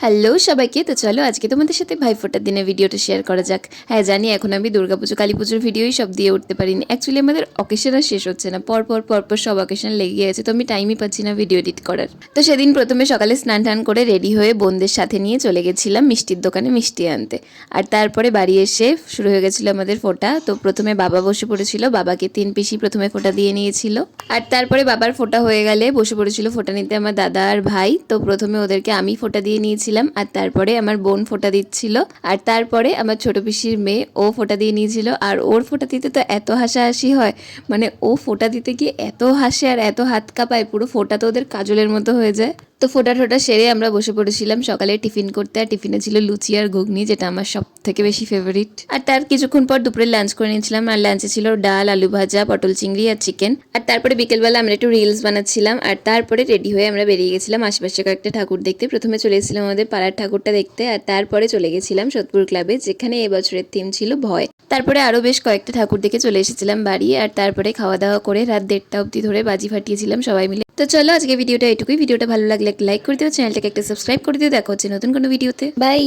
Hello সবাইকে। তো চলো আজকে তোমাদের সাথে ভাইফোঁটার দিনের ভিডিওটা শেয়ার করা যাক। হ্যাঁ জানি এখন আমি দুর্গাপুজো কালী পুজোর ভিডিওই সব দিয়ে উঠতে পারিনি। অ্যাকচুয়ালি আমাদের অকেশন আর শেষ হচ্ছে না, পরপর সব অকেশন লেগে গেছে, তো আমি টাইমই পাচ্ছি না ভিডিও এডিট করার। তো সেদিন প্রথমে সকালে স্নান টান করে রেডি হয়ে বোনদের সাথে নিয়ে চলে গেছিলাম মিষ্টির দোকানে মিষ্টি আনতে। আর তারপরে বাড়ি এসে শুরু হয়ে গেছিলো আমাদের ফোঁটা। তো প্রথমে বাবা বসে পড়েছিল, বাবাকে 3 পিসি প্রথমে ফোঁটা দিয়ে নিয়েছিল। আর তারপরে বাবার ফোঁটা হয়ে গেলে বসে পড়েছিল ফোঁটা নিতে আমার দাদা আর ভাই। তো প্রথমে ওদেরকে আমি ফোঁটা দিয়ে নিয়েছিলাম, আর তারপরে আমার বোন ফোঁটা দিচ্ছিল, আর তারপরে আমার ছোট পিসির মেয়ে ও ফোঁটা দিয়ে নিয়েছিল। আর ওর ফোঁটা দিতে তো এত হাসাহাসি হয়, মানে ও ফোঁটা দিতে গিয়ে এত হাসে আর এত হাত কাঁপায়, পুরো ফোঁটা তো ওদের কাজলের মতো হয়ে যায়। তো ফোঁটা টোটা সেরে আমরা বসে পড়েছিলাম সকালে টিফিন করতে। আর টিফিনে ছিল লুচি আর ঘুগনি, যেটা আমার সব থেকে বেশি ফেভারিট। আর তার কিছুক্ষণ পর দুপুরে লাঞ্চ করে নিয়েছিলাম। আর লাঞ্চে ছিল ডাল, আলু ভাজা, পটল চিংড়ি আর চিকেন। আর তারপরে বিকেলবেলা আমরা একটু রিলস বানাচ্ছিলাম। আর তারপরে রেডি হয়ে আমরা বেরিয়ে গেছিলাম আশেপাশে কয়েকটা ঠাকুর দেখতে। প্রথমে চলে এসেছিলাম আমাদের পাড়ার ঠাকুরটা দেখতে, আর তারপরে চলে গেছিলাম সোদপুর ক্লাবে, যেখানে এবছরের থিম ছিল ভয়। তারপরে আরো বেশ কয়েকটা ঠাকুর দেখে চলে এসেছিলাম বাড়ি। আর তারপরে খাওয়া দাওয়া করে রাত 1:30 অবধি ধরে বাজি ফাটিয়েছিলাম সবাই মিলে। তো চলো আজকে ভিডিওটা এটুকুই। ভিডিওটা ভালো লাগলে একটা লাইক করে দিও, চ্যানেলটাকে একটা সাবস্ক্রাইব করে দিও। দেখা হচ্ছে নতুন কোনো ভিডিওতে। বাই।